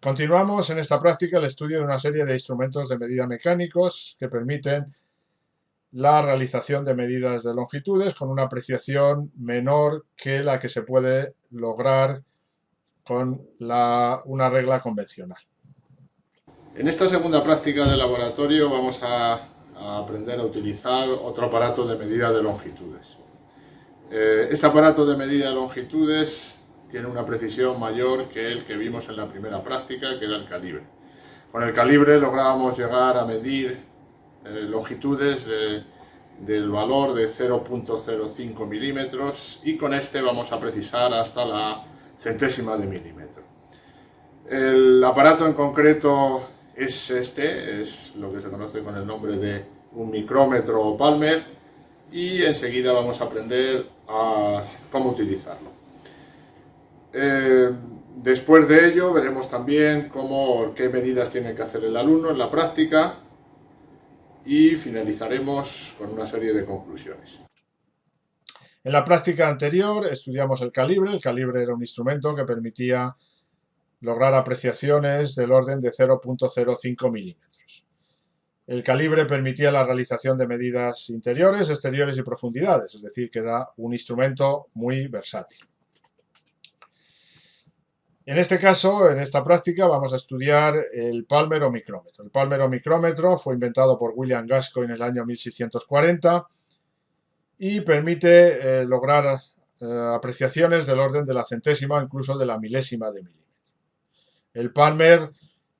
Continuamos en esta práctica el estudio de una serie de instrumentos de medida mecánicos que permiten la realización de medidas de longitudes con una apreciación menor que la que se puede lograr con una regla convencional. En esta segunda práctica de laboratorio vamos a aprender a utilizar otro aparato de medida de longitudes. Este aparato de medida de longitudes tiene una precisión mayor que el que vimos en la primera práctica, que era el calibre. Con el calibre lográbamos llegar a medir longitudes del valor de 0,05 milímetros y con este vamos a precisar hasta la centésima de milímetro. El aparato en concreto es este, es lo que se conoce con el nombre de un micrómetro o Palmer, y enseguida vamos a aprender a cómo utilizarlo. Después de ello veremos también qué medidas tiene que hacer el alumno en la práctica y finalizaremos con una serie de conclusiones. En la práctica anterior estudiamos el calibre. El calibre era un instrumento que permitía lograr apreciaciones del orden de 0,05 milímetros. El calibre permitía la realización de medidas interiores, exteriores y profundidades, es decir, que era un instrumento muy versátil. En este caso, en esta práctica, vamos a estudiar el Palmer o micrómetro. El Palmer o micrómetro fue inventado por William Gascoigne en el año 1640 y permite lograr apreciaciones del orden de la centésima, incluso de la milésima de milímetro. El Palmer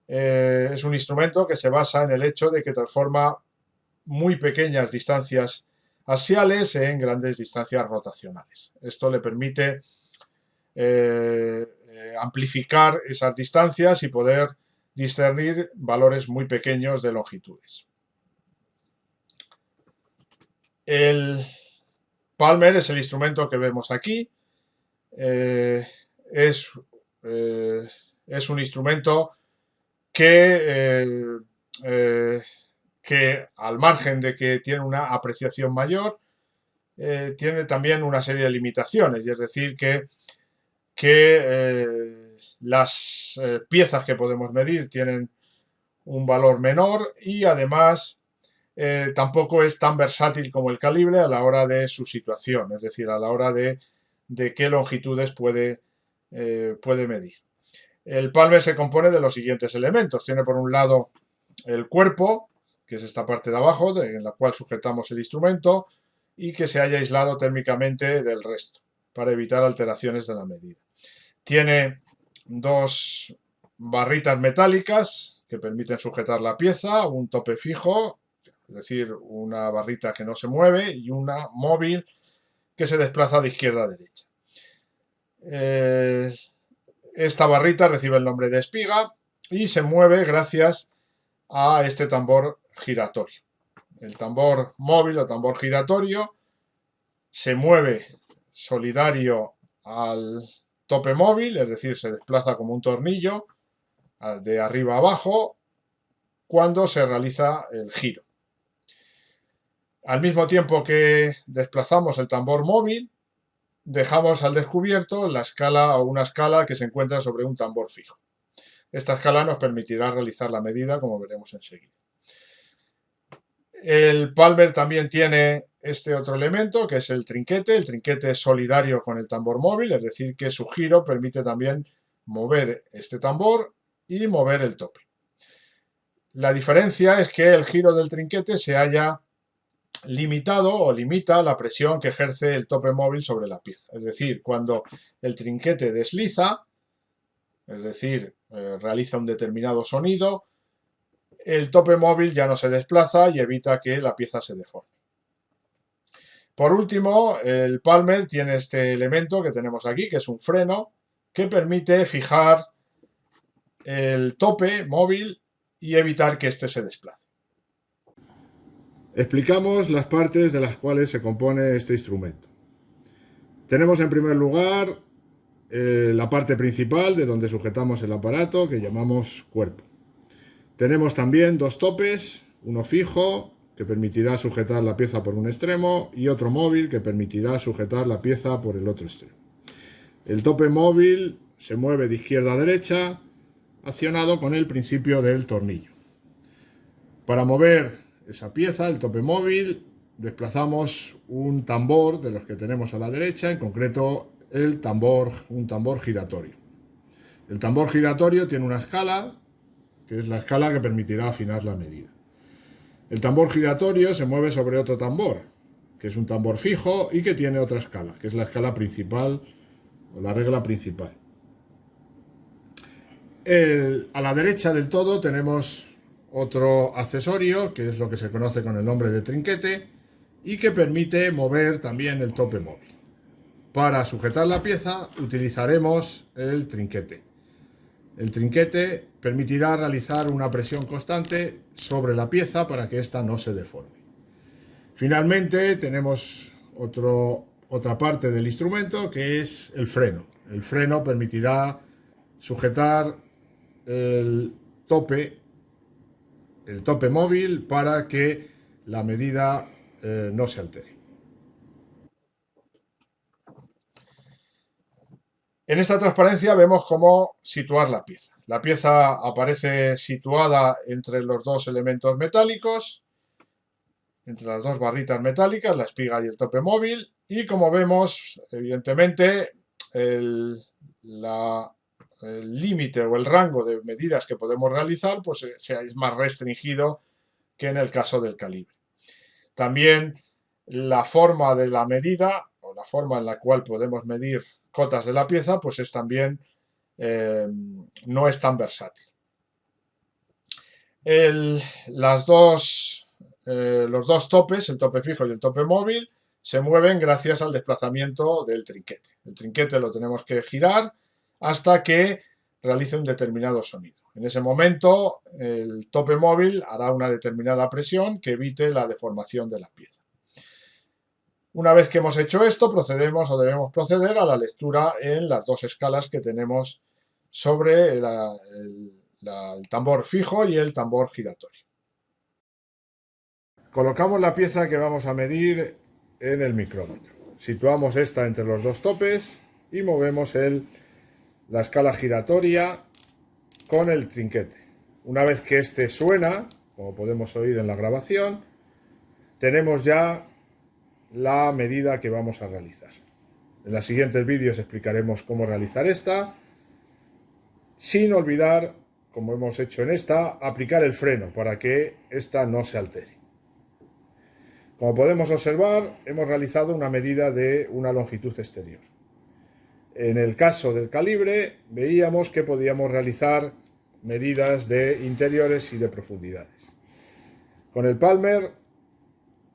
es un instrumento que se basa en el hecho de que transforma muy pequeñas distancias axiales en grandes distancias rotacionales. Esto le permite amplificar esas distancias y poder discernir valores muy pequeños de longitudes. El Palmer es el instrumento que vemos aquí. Es un instrumento que al margen de que tiene una apreciación mayor, tiene también una serie de limitaciones, y es decir, que las piezas que podemos medir tienen un valor menor y además tampoco es tan versátil como el calibre a la hora de su situación, es decir, a la hora de qué longitudes puede medir. El Palmer se compone de los siguientes elementos. Tiene por un lado el cuerpo, que es esta parte de abajo en la cual sujetamos el instrumento y que se halla aislado térmicamente del resto para evitar alteraciones de la medida. Tiene dos barritas metálicas que permiten sujetar la pieza, un tope fijo, es decir, una barrita que no se mueve, y una móvil que se desplaza de izquierda a derecha. Esta barrita recibe el nombre de espiga y se mueve gracias a este tambor giratorio. El tambor móvil o tambor giratorio se mueve solidario al tope móvil, es decir, se desplaza como un tornillo de arriba a abajo cuando se realiza el giro. Al mismo tiempo que desplazamos el tambor móvil, dejamos al descubierto la escala o una escala que se encuentra sobre un tambor fijo. Esta escala nos permitirá realizar la medida, como veremos enseguida. El Palmer también tiene este otro elemento, que es el trinquete. El trinquete es solidario con el tambor móvil, es decir, que su giro permite también mover este tambor y mover el tope. La diferencia es que el giro del trinquete se halla limitado o limita la presión que ejerce el tope móvil sobre la pieza. Es decir, cuando el trinquete desliza, es decir, realiza un determinado sonido, el tope móvil ya no se desplaza y evita que la pieza se deforme. Por último, el Palmer tiene este elemento que tenemos aquí, que es un freno, que permite fijar el tope móvil y evitar que éste se desplace. Explicamos las partes de las cuales se compone este instrumento. Tenemos en primer lugar la parte principal de donde sujetamos el aparato, que llamamos cuerpo. Tenemos también dos topes, uno fijo, que permitirá sujetar la pieza por un extremo, y otro móvil, que permitirá sujetar la pieza por el otro extremo. El tope móvil se mueve de izquierda a derecha accionado con el principio del tornillo. Para mover esa pieza, el tope móvil, desplazamos un tambor de los que tenemos a la derecha, en concreto un tambor giratorio. El tambor giratorio tiene una escala, que es la escala que permitirá afinar la medida. El tambor giratorio se mueve sobre otro tambor, que es un tambor fijo y que tiene otra escala, que es la escala principal o la regla principal. A la derecha del todo tenemos otro accesorio, que es lo que se conoce con el nombre de trinquete, y que permite mover también el tope móvil. Para sujetar la pieza utilizaremos el trinquete. El trinquete permitirá realizar una presión constante sobre la pieza para que ésta no se deforme. Finalmente tenemos otra parte del instrumento, que es el freno. El freno permitirá sujetar el tope móvil para que la medida no se altere. En esta transparencia vemos cómo situar la pieza. La pieza aparece situada entre los dos elementos metálicos, entre las dos barritas metálicas, la espiga y el tope móvil, y como vemos, evidentemente, el límite o el rango de medidas que podemos realizar pues es más restringido que en el caso del calibre. También la forma de la medida o la forma en la cual podemos medir cotas de la pieza pues es también no es tan versátil. Los dos topes, el tope fijo y el tope móvil, se mueven gracias al desplazamiento del trinquete. El trinquete lo tenemos que girar hasta que realice un determinado sonido. En ese momento, el tope móvil hará una determinada presión que evite la deformación de la pieza. Una vez que hemos hecho esto, procedemos o debemos proceder a la lectura en las dos escalas que tenemos sobre el tambor fijo y el tambor giratorio. Colocamos la pieza que vamos a medir en el micrómetro. Situamos esta entre los dos topes y movemos la escala giratoria con el trinquete. Una vez que este suena, como podemos oír en la grabación, tenemos ya la medida que vamos a realizar. En los siguientes vídeos explicaremos cómo realizar esta, sin olvidar, como hemos hecho en esta, aplicar el freno para que esta no se altere. Como podemos observar, hemos realizado una medida de una longitud exterior. En el caso del calibre, veíamos que podíamos realizar medidas de interiores y de profundidades. Con el Palmer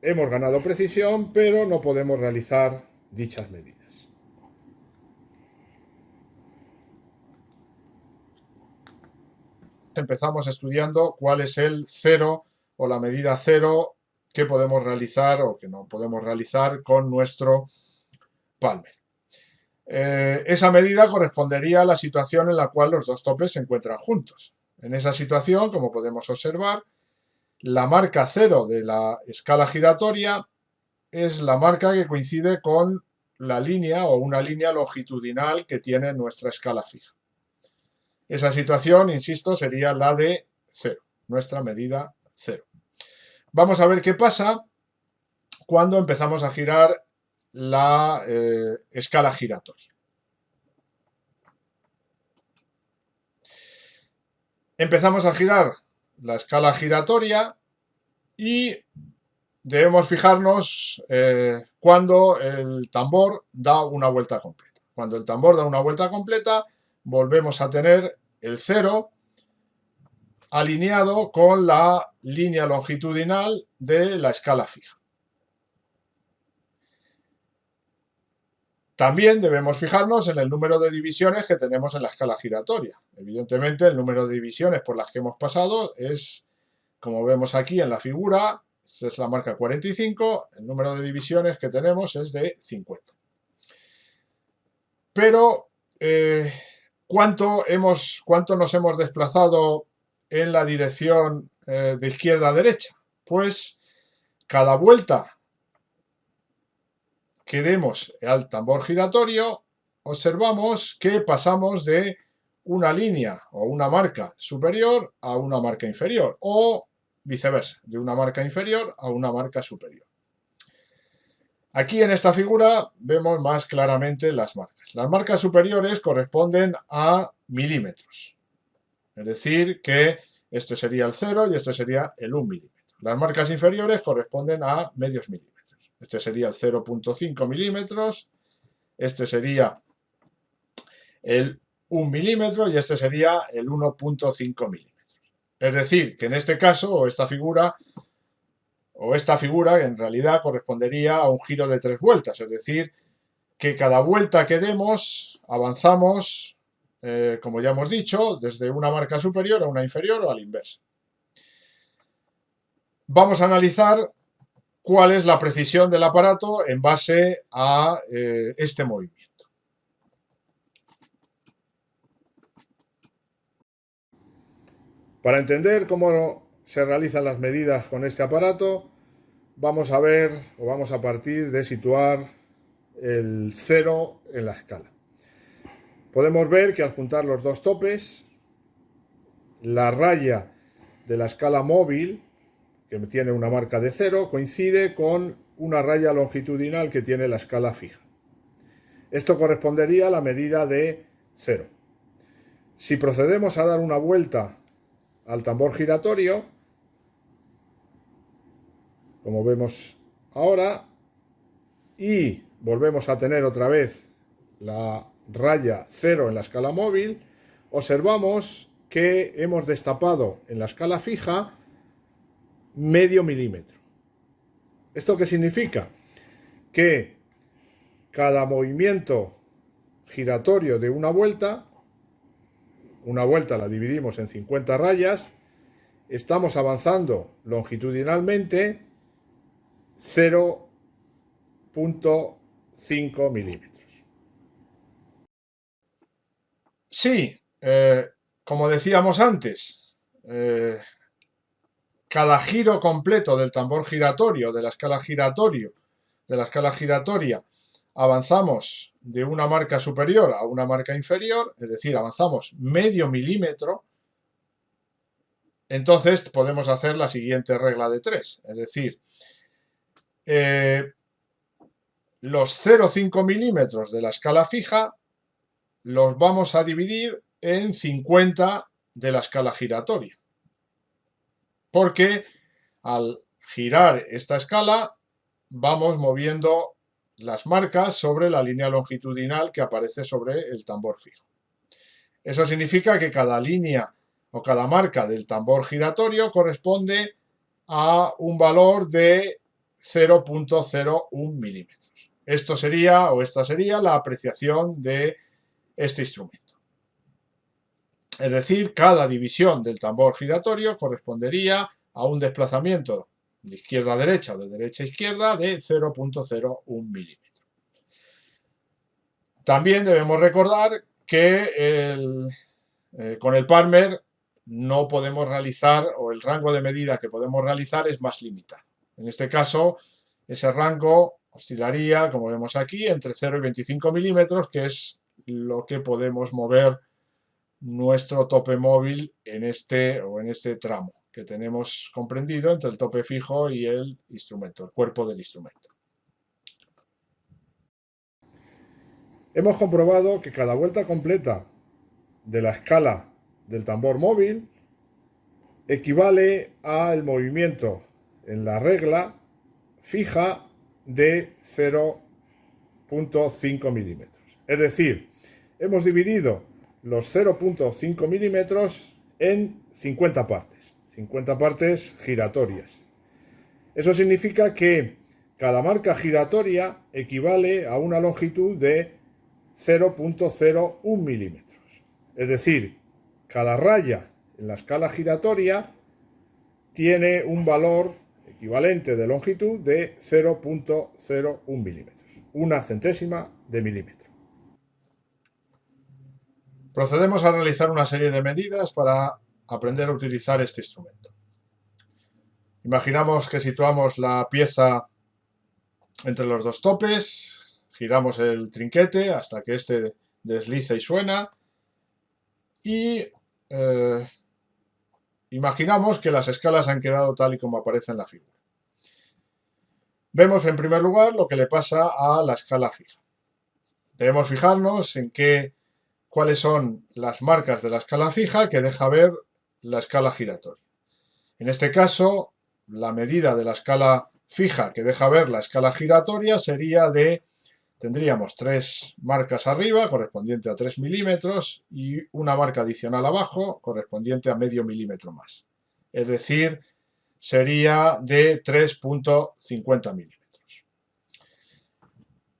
hemos ganado precisión, pero no podemos realizar dichas medidas. Empezamos estudiando cuál es el cero o la medida cero que podemos realizar o que no podemos realizar con nuestro Palmer. Esa medida correspondería a la situación en la cual los dos topes se encuentran juntos. En esa situación, como podemos observar, la marca 0 de la escala giratoria es la marca que coincide con la línea o una línea longitudinal que tiene nuestra escala fija. Esa situación, insisto, sería la de 0, nuestra medida 0. Vamos a ver qué pasa cuando empezamos a girar la escala giratoria. Empezamos a girar la escala giratoria y debemos fijarnos cuando el tambor da una vuelta completa. Cuando el tambor da una vuelta completa, volvemos a tener el 0 alineado con la línea longitudinal de la escala fija. También debemos fijarnos en el número de divisiones que tenemos en la escala giratoria. Evidentemente, el número de divisiones por las que hemos pasado es, como vemos aquí en la figura, esta es la marca 45, el número de divisiones que tenemos es de 50. Pero, ¿cuánto nos hemos desplazado en la dirección de izquierda a derecha? Pues cada vuelta que demos al tambor giratorio, observamos que pasamos de una línea o una marca superior a una marca inferior, o viceversa, de una marca inferior a una marca superior. Aquí en esta figura vemos más claramente las marcas. Las marcas superiores corresponden a milímetros, es decir, que este sería el 0 y este sería el 1 milímetro. Las marcas inferiores corresponden a medios milímetros. Este sería el 0,5 milímetros, este sería el 1 milímetro y este sería el 1,5 milímetros. Es decir, que en este caso, o esta figura en realidad correspondería a un giro de 3 vueltas, es decir, que cada vuelta que demos avanzamos, como ya hemos dicho, desde una marca superior a una inferior o a la inversa. Vamos a analizar cuál es la precisión del aparato en base a este movimiento. Para entender cómo se realizan las medidas con este aparato, vamos a partir de situar el 0 en la escala. Podemos ver que al juntar los dos topes, la raya de la escala móvil, que tiene una marca de 0, coincide con una raya longitudinal que tiene la escala fija. Esto correspondería a la medida de 0. Si procedemos a dar una vuelta al tambor giratorio, como vemos ahora, y volvemos a tener otra vez la raya 0 en la escala móvil, observamos que hemos destapado en la escala fija medio milímetro. ¿Esto qué significa? Que cada movimiento giratorio de una vuelta la dividimos en 50 rayas, estamos avanzando longitudinalmente 0,5 milímetros. Sí, como decíamos antes, cada giro completo del tambor giratorio, de la escala giratoria, avanzamos de una marca superior a una marca inferior, es decir, avanzamos medio milímetro. Entonces podemos hacer la siguiente regla de 3, es decir, los 0,5 milímetros de la escala fija los vamos a dividir en 50 de la escala giratoria, porque al girar esta escala vamos moviendo las marcas sobre la línea longitudinal que aparece sobre el tambor fijo. Eso significa que cada línea o cada marca del tambor giratorio corresponde a un valor de 0,01 milímetros. Esta sería la apreciación de este instrumento. Es decir, cada división del tambor giratorio correspondería a un desplazamiento de izquierda a derecha o de derecha a izquierda de 0,01 milímetros. También debemos recordar que con el Palmer no podemos realizar, o el rango de medida que podemos realizar es más limitado. En este caso, ese rango oscilaría, como vemos aquí, entre 0 y 25 milímetros, que es lo que podemos mover nuestro tope móvil en este tramo que tenemos comprendido entre el tope fijo y el instrumento, el cuerpo del instrumento. Hemos comprobado que cada vuelta completa de la escala del tambor móvil equivale al movimiento en la regla fija de 0,5 milímetros. Es decir, hemos dividido los 0,5 milímetros en 50 partes giratorias. Eso significa que cada marca giratoria equivale a una longitud de 0,01 milímetros. Es decir, cada raya en la escala giratoria tiene un valor equivalente de longitud de 0,01 milímetros, una centésima de milímetro. Procedemos a realizar una serie de medidas para aprender a utilizar este instrumento. Imaginamos que situamos la pieza entre los dos topes, giramos el trinquete hasta que este desliza y suena. y imaginamos que las escalas han quedado tal y como aparece en la figura. Vemos en primer lugar lo que le pasa a la escala fija. Debemos fijarnos en cuáles son las marcas de la escala fija que deja ver la escala giratoria. En este caso, la medida de la escala fija que deja ver la escala giratoria sería tendríamos 3 marcas arriba, correspondiente a 3 milímetros, y una marca adicional abajo, correspondiente a medio milímetro más. Es decir, sería de 3,50 milímetros.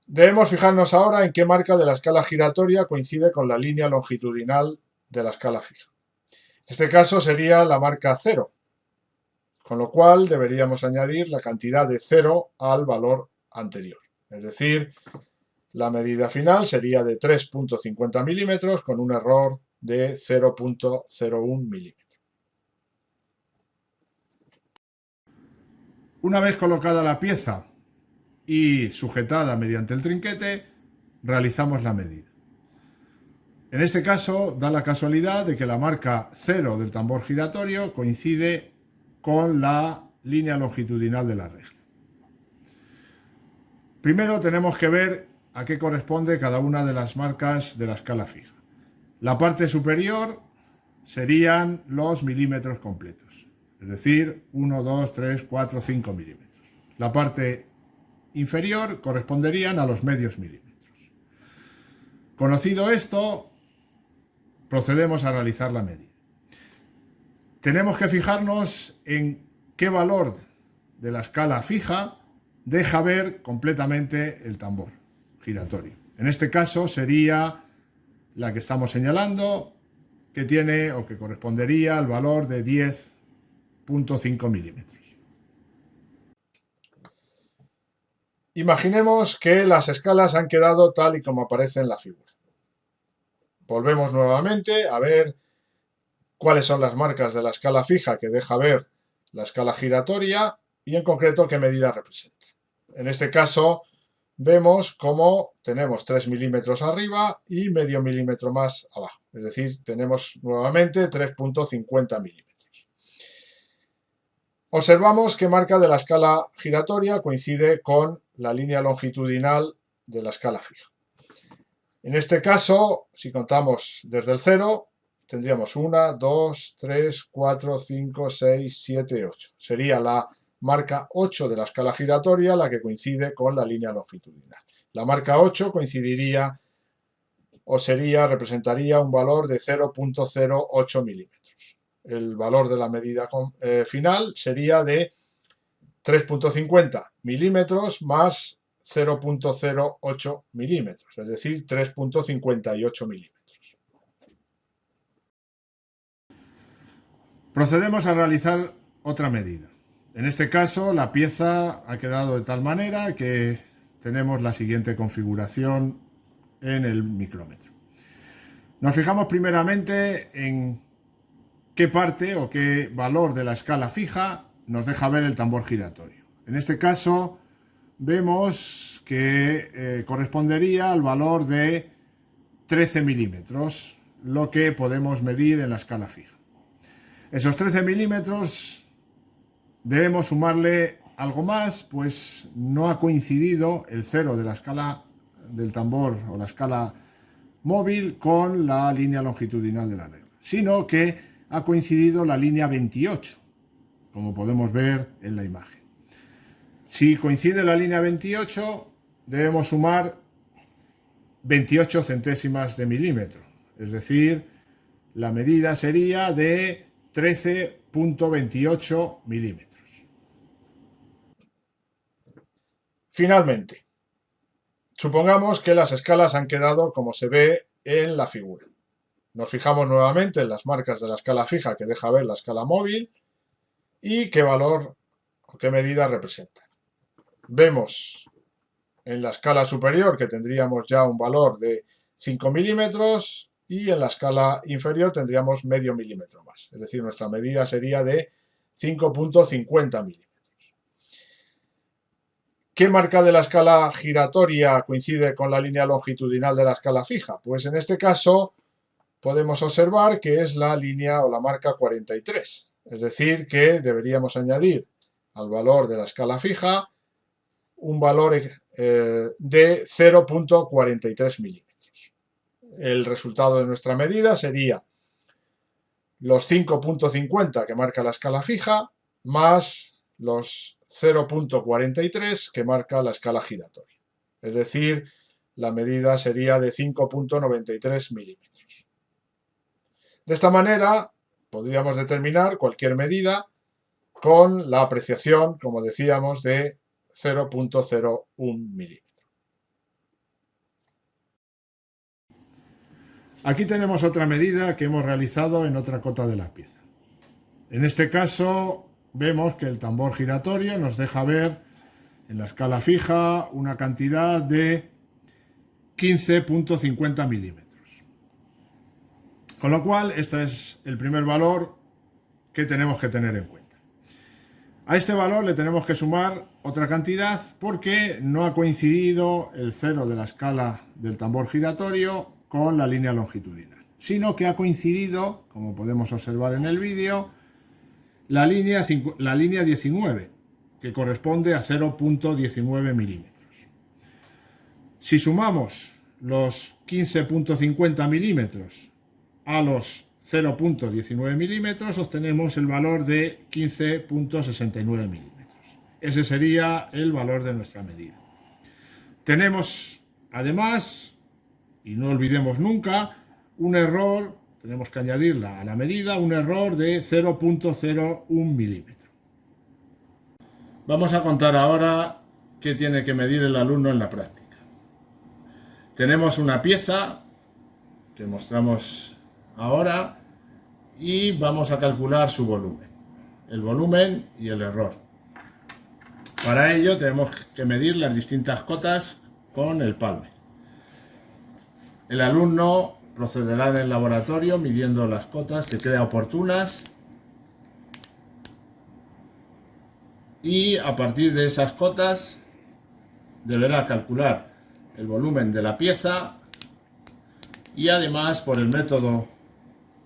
Debemos fijarnos ahora en qué marca de la escala giratoria coincide con la línea longitudinal de la escala fija. En este caso sería la marca 0, con lo cual deberíamos añadir la cantidad de 0 al valor anterior. Es decir, la medida final sería de 3,50 milímetros con un error de 0,01 milímetros. Una vez colocada la pieza y sujetada mediante el trinquete, realizamos la medida. En este caso, da la casualidad de que la marca 0 del tambor giratorio coincide con la línea longitudinal de la regla. Primero tenemos que ver a qué corresponde cada una de las marcas de la escala fija. La parte superior serían los milímetros completos, es decir, 1, 2, 3, 4, 5 milímetros. La parte inferior corresponderían a los medios milímetros. Conocido esto, procedemos a realizar la medida. Tenemos que fijarnos en qué valor de la escala fija deja ver completamente el tambor giratorio. En este caso sería la que estamos señalando, que tiene o que correspondería al valor de 10,5 milímetros. Imaginemos que las escalas han quedado tal y como aparece en la figura. Volvemos nuevamente a ver cuáles son las marcas de la escala fija que deja ver la escala giratoria y en concreto qué medida representa. En este caso vemos cómo tenemos 3 milímetros arriba y medio milímetro más abajo. Es decir, tenemos nuevamente 3,50 milímetros. Observamos qué marca de la escala giratoria coincide con la línea longitudinal de la escala fija. En este caso, si contamos desde el 0, tendríamos 1, 2, 3, 4, 5, 6, 7, 8. Sería la marca 8 de la escala giratoria la que coincide con la línea longitudinal. La marca 8 coincidiría o representaría un valor de 0,08 milímetros. El valor de la medida final sería de 3,50 milímetros más 0,08 milímetros, es decir, 3,58 milímetros. Procedemos a realizar otra medida. En este caso, la pieza ha quedado de tal manera que tenemos la siguiente configuración en el micrómetro. Nos fijamos primeramente en qué parte o qué valor de la escala fija nos deja ver el tambor giratorio. En este caso, vemos que correspondería al valor de 13 milímetros, lo que podemos medir en la escala fija. Esos 13 milímetros debemos sumarle algo más, pues no ha coincidido el 0 de la escala del tambor o la escala móvil con la línea longitudinal de la regla, sino que ha coincidido la línea 28, como podemos ver en la imagen. Si coincide la línea 28, debemos sumar 28 centésimas de milímetro, es decir, la medida sería de 13,28 milímetros. Finalmente, supongamos que las escalas han quedado como se ve en la figura. Nos fijamos nuevamente en las marcas de la escala fija que deja ver la escala móvil y qué valor o qué medida representa. Vemos en la escala superior que tendríamos ya un valor de 5 milímetros y en la escala inferior tendríamos medio milímetro más. Es decir, nuestra medida sería de 5,50 milímetros. ¿Qué marca de la escala giratoria coincide con la línea longitudinal de la escala fija? Pues en este caso podemos observar que es la línea o la marca 43. Es decir, que deberíamos añadir al valor de la escala fija un valor de 0,43 milímetros. El resultado de nuestra medida sería los 5,50 que marca la escala fija más los 0,43 que marca la escala giratoria. Es decir, la medida sería de 5,93 milímetros. De esta manera podríamos determinar cualquier medida con la apreciación, como decíamos, de 0,01 milímetro. Aquí tenemos otra medida que hemos realizado en otra cota de la pieza. En este caso vemos que el tambor giratorio nos deja ver en la escala fija una cantidad de 15,50 milímetros. Con lo cual, este es el primer valor que tenemos que tener en cuenta. A este valor le tenemos que sumar otra cantidad porque no ha coincidido el cero de la escala del tambor giratorio con la línea longitudinal, sino que ha coincidido, como podemos observar en el vídeo, la línea 19, que corresponde a 0,19 milímetros. Si sumamos los 15,50 milímetros a los 0,19 milímetros, obtenemos el valor de 15,69 milímetros. Ese sería el valor de nuestra medida. Tenemos, además, y no olvidemos nunca, un error, tenemos que añadirla a la medida, un error de 0,01 milímetro. Vamos a contar ahora qué tiene que medir el alumno en la práctica. Tenemos una pieza que mostramos ahora y vamos a calcular su volumen, el volumen y el error. Para ello tenemos que medir las distintas cotas con el palme. El alumno procederá en el laboratorio midiendo las cotas que crea oportunas y a partir de esas cotas deberá calcular el volumen de la pieza y además, por el método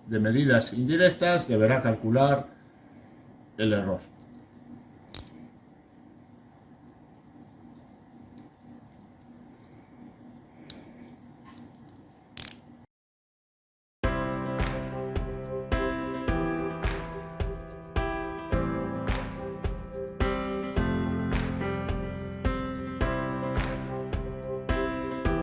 de medidas indirectas, deberá calcular el error.